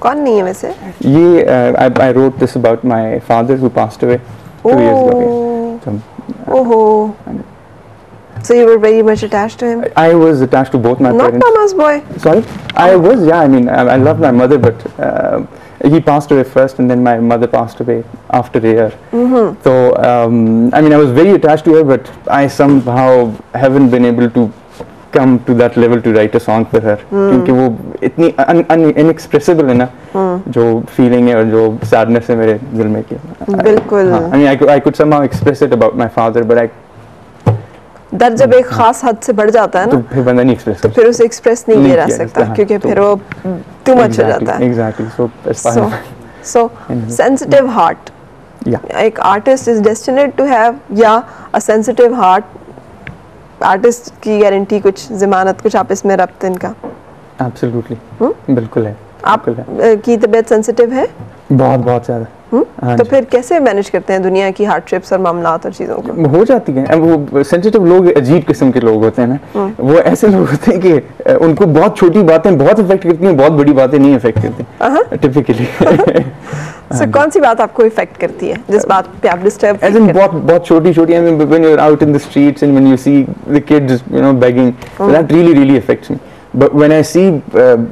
कौन नहीं है वैसे? ये I wrote this about my father who passed away 2 years ago. ओहो. So you were very much attached to him? I was attached to both my parents. Not Mama's boy. Sorry? I was, yeah. I mean, I loved my mother, but he passed away first, and then my mother passed away after a year. So, I mean, I was very attached to her, but I somehow haven't been able to come to that level to write a song for her. क्योंकि वो इतनी inexpressible है ना, जो feeling है और जो sadness है मेरे दिल में कि. बिल्कुल. I mean, I could somehow express it about my father, but दर्द जब एक खास हद से बढ़ जाता है ना, तो फिर बंदा नहीं एक्सप्रेस तो फिर उसे एक्सप्रेस नहीं किया जा सकता, क्योंकि फिर वो टू मच हो जाता है. Exactly. So sensitive heart. Yeah. एक आर्टिस्ट इज डेस्टिनेड टू हैव, या अ सेंसिटिव हार्ट आर्टिस्ट की गारंटी, कुछ जमानत, कुछ आप इसमें रब्त इनका? Absolutely. बिल्कुल है. आप की तबीयत सेंसिटिव है? बहुत ज़्यादा. तो फिर कैसे मैनेज करते हैं दुनिया की हार्डशिप्स और मामलात और चीज़ों को? हो जाती है. वो सेंसिटिव लोग अजीब किस्म के लोग होते हैं ना. वो ऐसे लोग होते हैं कि उनको बहुत छोटी बातें बहुत इफेक्ट करती हैं, बहुत बड़ी बातें नहीं इफेक्ट करती टिपिकली. So कौन सी बात आपको इफेक्ट करती है, जिस बात पे आप डिस्टर्ब? बहुत छोटी. I mean, when you're out in the streets and when you see the kids, you know, begging, that really affects me. But when I see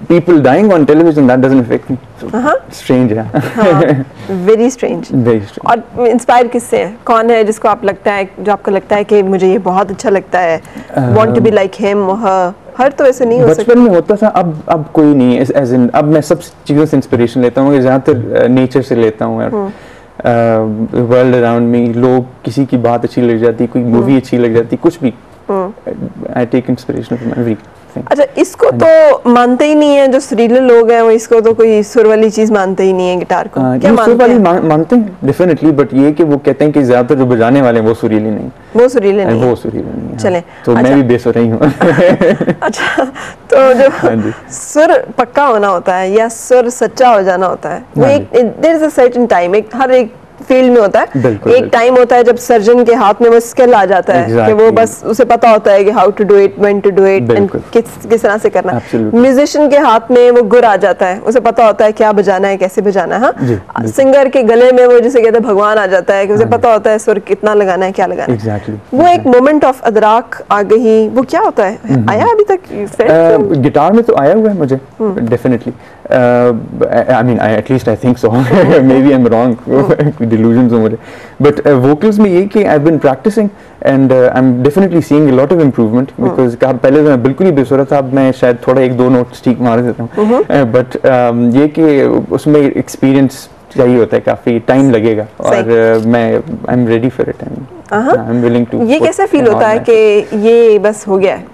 people dying on television, that doesn't affect me. So strange है. Very strange. Very strange. और inspire किससे है? कौन है जिसको आप लगता है, जो आपको लगता है कि मुझे ये बहुत अच्छा लगता है, want to be like him or her? हर तो ऐसे नहीं हो सकता. बचपन में होता था, अब कोई नहीं है. As in, अब मैं सब चीज़ों से इंस्पिरेशन लेता हूँ, ज़्यादातर नेचर से लेता हूँ यार. वर्ल्ड अराउंड में लोग, किसी की बात अच्छी लग जाती, कोई मूवी अच्छी लग जाती, कुछ भी. I take inspiration from everything. अच्छा, इसको तो मानते ही नहीं है जो सुरीले लोग हैं, वो इसको तो कोई सुर वाली चीज मानते ही नहीं है गिटार को. क्या मानते हैं डेफिनेटली, बट ये कि वो कहते हैं कि ज्यादातर जो बजाने वाले हैं वो सुरीले नहीं. वो सुरीले नहीं. चले, तो मैं भी बेसुर रही हूँ. अच्छा, तो जो सुर पक्का होना होता है या सुर सच्चा हो जाना होता है, वो एक there is a certain time, एक हर एक फील्ड में होता है. एक टाइम होता है जब सर्जन के हाथ में वो स्किल आ जाता है कि वो बस उसे पता होता है कि how to do it, when to do it, and किस तरह से करना है. म्यूजिशियन के हाथ में वो गुर आ जाता है, उसे पता होता है क्या बजाना है, कैसे बजाना है. हाँ, सिंगर के गले में वो जिसे कहते हैं भगवान आ जाता है कि उसे पता होता है सुर कितना लगाना है, क्या लगाना है. वो एक मोमेंट ऑफ अदराक आ गई, वो क्या होता है? आया अभी तक गिटार में? तो आया हुआ है मुझे definitely. I mean, at least I think so. Maybe I'm wrong. Delusions हो मुझे. But vocals में ये कि I've been practicing and I'm definitely seeing a lot of improvement because पहले तो मैं बिल्कुल ही बेसुरा था, अब मैं शायद थोड़ा 1-2 नोट्स ठीक मार देता हूँ. But ये कि उसमें experience चाहिए होता है, काफी टाइम लगेगा और मैं I'm ready for it. I'm willing to. ये कैसा फील होता है कि ये बस हो गया है,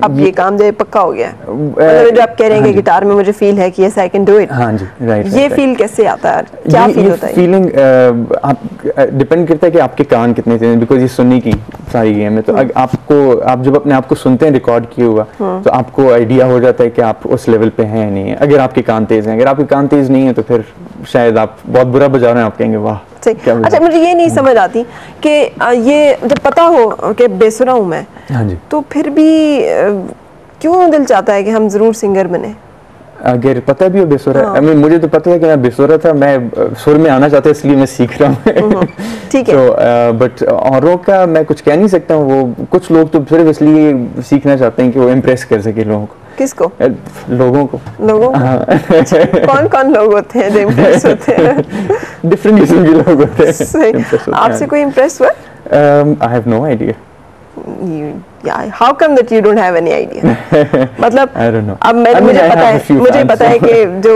अब ये काम जो है पक्का हो गया है? मतलब जो आप कह रहे हैं कि गिटार में मुझे फील है कि yes I can do it. हाँ जी, राइट. ये फील कैसे आता है, क्या फील होता है? फीलिंग आप डिपेंड करता है कि आपके कान कितने तेज हैं, बिकॉज ये सुनने की सारी गेम है. तो आप जब अपने आप को सुनते हैं रिकॉर्ड किए हुआ, तो आपको आइडिया हो जाता है कि आप उस लेवल पे हैं नहीं है. अगर आपके कान तेज हैं, अगर आपके कान तेज नहीं है तो फिर शायद आप बहुत बुरा बजा रहे हैं, आप कहेंगे वाह. अच्छा, मुझे ये नहीं समझ आती कि ये जब पता हो कि बेसुरा हूँ मैं, हाँ जी, तो फिर भी क्यों दिल चाहता है कि हम जरूर सिंगर बने? अगर पता भी हो बेसुरा, I mean, मुझे तो पता है कि मैं बेसुरा था, मैं सुर में आना चाहता इसलिए मैं सीख रहा हूँ. ठीक है. तो बट औरों का मैं कुछ कह नहीं सकता हूँ. वो कुछ लोग तो सिर्फ इसलिए सीखना चाहते हैं कि वो इम्प्रेस कर सके लोगों को. किसको? लोगों को. कौन कौन लोग होते हैं जो इम्प्रेस होते हैं? डिफरेंट किस्म के लोग होते हैं. आपसे कोई इम्प्रेस हुआ? I have no idea. How come that you don't have any idea? मतलब I don't know. अब मुझे पता है कि जो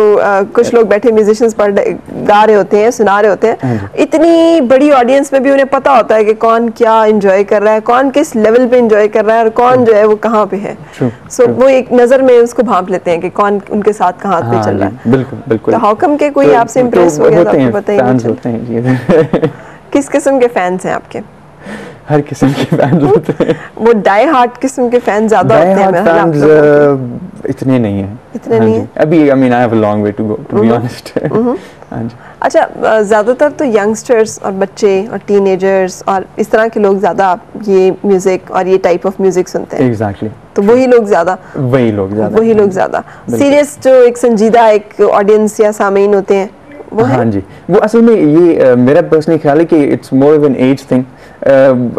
कुछ लोग बैठे म्यूजिशियंस गा रहे होते हैं, सुना रहे होते हैं, इतनी बड़ी ऑडियंस में भी उन्हें पता होता है कि कौन क्या एंजॉय कर रहा है, कौन किस लेवल पे एंजॉय कर रहा है और कौन जो है वो कहाँ पे है. सो वो एक नजर में उसको भांप लेते हैं कि कौन उनके साथ कहाँ पे चल रहा है. बिल्कुल बिल्कुल. तो हाउ कम के कोई आपसे इम्प्रेस हो गया तो आपको बताइए. किस किस्म के फैंस हैं आपके? हर किस्म के फैंस होते हैं। वो डाई हार्ट किस्म के फैन ज्यादा होते हैं फैंस इतने नहीं हैं, इतने नहीं हैं अभी। I mean I have a long way to go to be honest. अच्छा, ज़्यादातर तो यंगस्टर्स और बच्चे और टीनेजर्स और इस तरह के लोग ज़्यादा ये म्यूज़िक और ये टाइप ऑफ म्यूज़िक सुनते हैं। एग्जैक्टली। तो वही लोग ज़्यादा सीरियस, जो एक संजीदा एक ऑडियंस या सामीन होते हैं वो हाँ जी, वो असल में ये मेरा पर्सनली ख्याल है कि it's more of an age thing.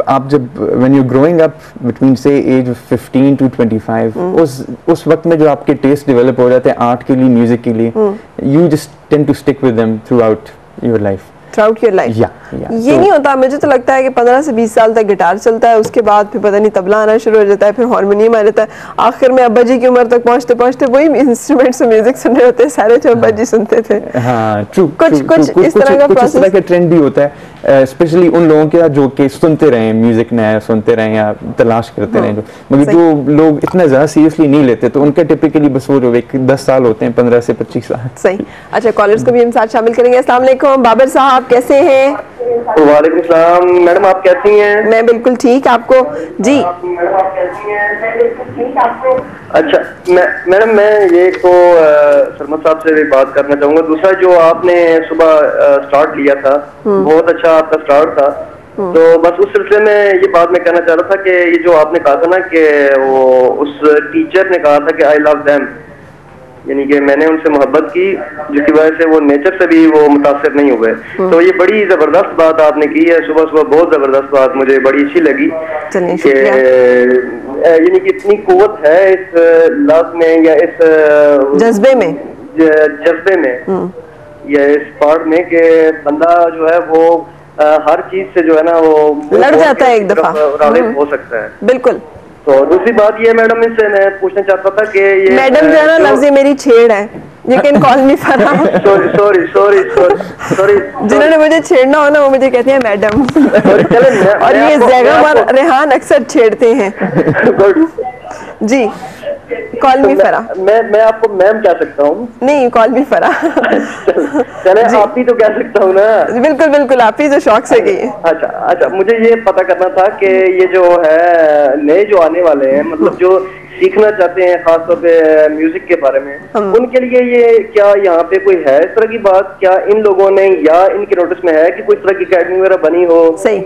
आप जब when you growing up between say age 15 to 25, उस वक्त में जो आपके टेस्ट डेवलप हो जाते हैं आर्ट के लिए, म्यूजिक के लिए, you just tend to stick with them throughout your life. ये नहीं होता, मुझे तो लगता है कि 15 से 20 साल तक गिटार चलता है, उसके बाद फिर पता नहीं तबला आना शुरू हो जाता है, फिर हारमोनियम आ जाता है, आखिर में अब्बा जी की उम्र तक पहुंचते पहुंचते वही इंस्ट्रूमेंट से म्यूजिक सुन रहे होते हैं सारे जो अब्बा जी सुनते थे। हाँ, ट्रू। कुछ इस तरह का प्रोसेस, इस तरह का ट्रेंड भी होता है, स्पेशली उन लोगों के जो कि सुनते रहे म्यूजिक नया, सुनते रहे या तलाश करते रहे, मगर जो लोग इतना ज्यादा सीरियसली नहीं लेते, तो उनका टिपिकली बस वो जो 10 साल होते हैं, 15 से 25 साल। सही। अच्छा, कॉलर्स को भी हम साथ शामिल करेंगे। अस्सलाम वालेकुम बाबर साहब, कैसे हैं? वालेकुम सलाम मैडम, आप कैसी हैं? मैं बिल्कुल ठीक, आपको जी? अच्छा मैडम, मैं ये तो सरमद साहब से भी बात करना चाहूँगा। दूसरा, जो आपने सुबह स्टार्ट लिया था, बहुत अच्छा आपका स्टार्ट था। तो बस उस सिलसिले में ये बात मैं कहना चाह रहा था कि ये जो आपने कहा था ना कि वो उस टीचर ने कहा था कि आई लव देम, यानी कि मैंने उनसे मोहब्बत की, जिसकी वजह से वो नेचर से भी वो मुतासिर नहीं हुए। तो ये बड़ी जबरदस्त बात आपने की है सुबह सुबह, बहुत जबरदस्त बात, मुझे बड़ी अच्छी लगी कि यानी कि इतनी कुव्वत है इस लव में या इस जज्बे में या इस पार्ट में कि बंदा जो है वो हर चीज से जो है ना वो लड़ जाता है, एक दफा राग़िब हो सकता है। बिल्कुल। तो दूसरी बात ये मैडम, इससे मैं पूछना चाहता था कि ये मैडम जो है ना लफ्ज़ मेरी छेड़ है, you can call me Farhan. Sorry जिन्होंने मुझे छेड़ना हो ना वो मुझे कहते हैं मैडम। और ये ज़ैगम और रेहान अक्सर छेड़ते हैं। जी, कॉल मी फरा। मैं आपको मैम कह सकता हूँ? नहीं, कॉल मी फरा। चले आप ही तो कह सकता हूँ ना? बिल्कुल बिल्कुल, आप ही जो शौक से गई। अच्छा, मुझे ये पता करना था कि ये जो है नए जो आने वाले हैं, मतलब जो सीखना चाहते हैं खासतौर पे म्यूजिक के बारे में, उनके लिए ये क्या यहाँ पे कोई है इस तरह की बात? क्या इन लोगों ने या इनके नोटिस में है कि कोई तरह की अकेडमी वगैरह बनी हो? सही,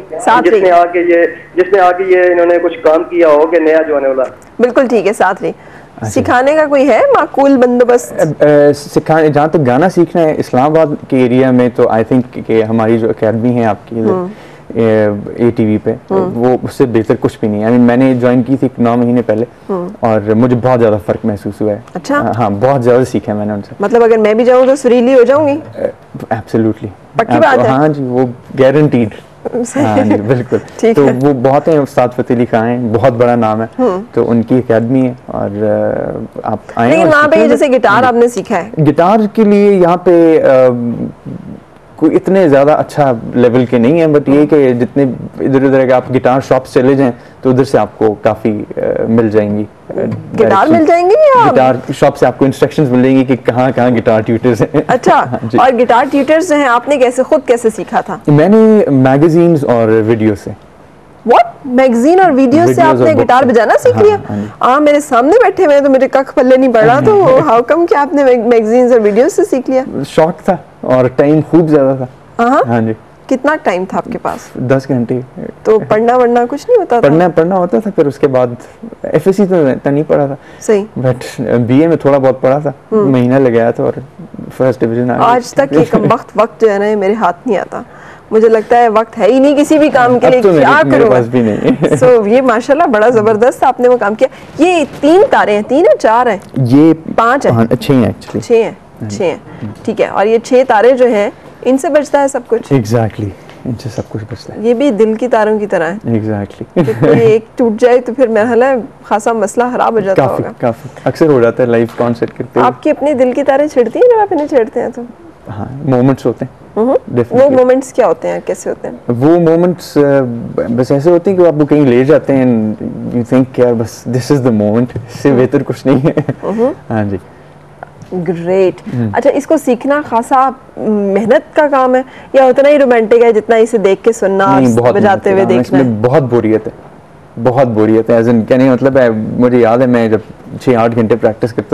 जिसने आके ये इन्होंने कुछ काम किया हो कि नया जो आने वाला? बिल्कुल ठीक है, साथ रही। सिखाने का कोई है माकूल बंदोबस्त? सिखाने, जहाँ तक गाना सीखना है इस्लामाबाद के एरिया में, तो आई थिंक कि हमारी जो अकेडमी है आपकी ATV पे, वो उससे बेहतर कुछ भी नहीं है। मैंने ज्वाइन की थी 9 महीने पहले और मुझे बहुत ज़्यादा फ़र्क महसूस हुआ है। अच्छा? हाँ, बहुत ज़्यादा सीखा है मैंने उनसे। मतलब अगर मैं भी जाऊँ तो सुरीली हो जाऊँगी? एब्सोल्युटली, पक्की बात है? हाँ जी, वो गारंटीड। हाँ जी, बिल्कुल। तो वो बहुत हैं, उस्ताद फतेह अली खां हैं, बहुत बड़ा नाम है, तो उनकी अकेडमी है और आप आए। लेकिन वहाँ पे जैसे गिटार आपने सीखा है? गिटार के लिए यहाँ पे कोई इतने ज़्यादा अच्छा लेवल के नहीं है, बट ये कि जितने इधर उधर के आप गिटार शॉप चले जाएं तो उधर से आपको काफ़ी मिल जाएंगी। गिटार मिल जाएंगी या गिटार शॉप से आपको इंस्ट्रक्शंस मिलेंगी कि कहाँ कहाँ गिटार ट्यूटर्स हैं। अच्छा। और गिटार ट्यूटर्स हैं, आपने खुद कैसे सीखा था? मैंने मैगजीन्स और वीडियो से। What? मैगजीन और वीडियो से आपने गिटार बजाना सीख लिया? हाँ, मेरे सामने बैठे हुए तो मेरे कख पल्ले नहीं पड़ रहा, तो हाउ कम कि आपने मैगजीन्स और वीडियो से सीख लिया? शॉर्ट था और टाइम खूब ज्यादा था। हाँ जी। कितना टाइम था आपके पास? 10 घंटे। तो पढ़ना कुछ नहीं होता था? पढ़ना होता था, फिर उसके बाद FSC तो इतना नहीं पढ़ा था। सही। बट BA में थोड़ा बहुत पढ़ा था, महीना लगाया था और फर्स्ट डिवीजन आ गया। आज तक ये कमबख्त वक्त जो है ना मेरे हाथ नहीं आता, मुझे लगता है वक्त है ही नहीं किसी भी काम के लिए, क्या करूँगा। सो ये माशाल्लाह बड़ा जबरदस्त आपने वो काम किया। ये 3 तारे हैं, 3 या 4 हैं? ये 5 है, 6 हैं एक्चुअली। 6 हैं, ठीक है। और ये 6 तारे जो हैं इनसे बचता है सब कुछ? एग्जैक्टली, इनसे सब कुछ बचता है। ये भी दिल की तारों की तरह है। एग्जैक्टली। कोई एक टूट जाए तो फिर मेरा ख्याल है खासा मसला खराब हो जाता होगा। काफी अक्सर हो जाता है लाइफ कॉन्सेप्ट करते हुए। आपकी अपने दिल की तारें छिड़ती हैं जब आप इन्हें छेड़ते हैं तो? हाँ, मोमेंट्स होते हैं। वो मोमेंट्स क्या होते हैं, कैसे होते हैं? वो मोमेंट्स बस ऐसे होते हैं कि आपको कहीं ले जाते हैं, यू थिंक यार बस दिस इज द मोमेंट, इससे बेहतर कुछ नहीं है। हाँ जी। ग्रेट। अच्छा, इसको सीखना खासा मेहनत का काम है या उतना ही रोमांटिक है जितना इसे देख के सुनना और बजाते हुए देखना है? बहुत बोरियत है, बहुत बोरियत है। एज इन कहने का मतलब है, मुझे याद है मैं जब 6-8 घंटे प्रैक्टिस करता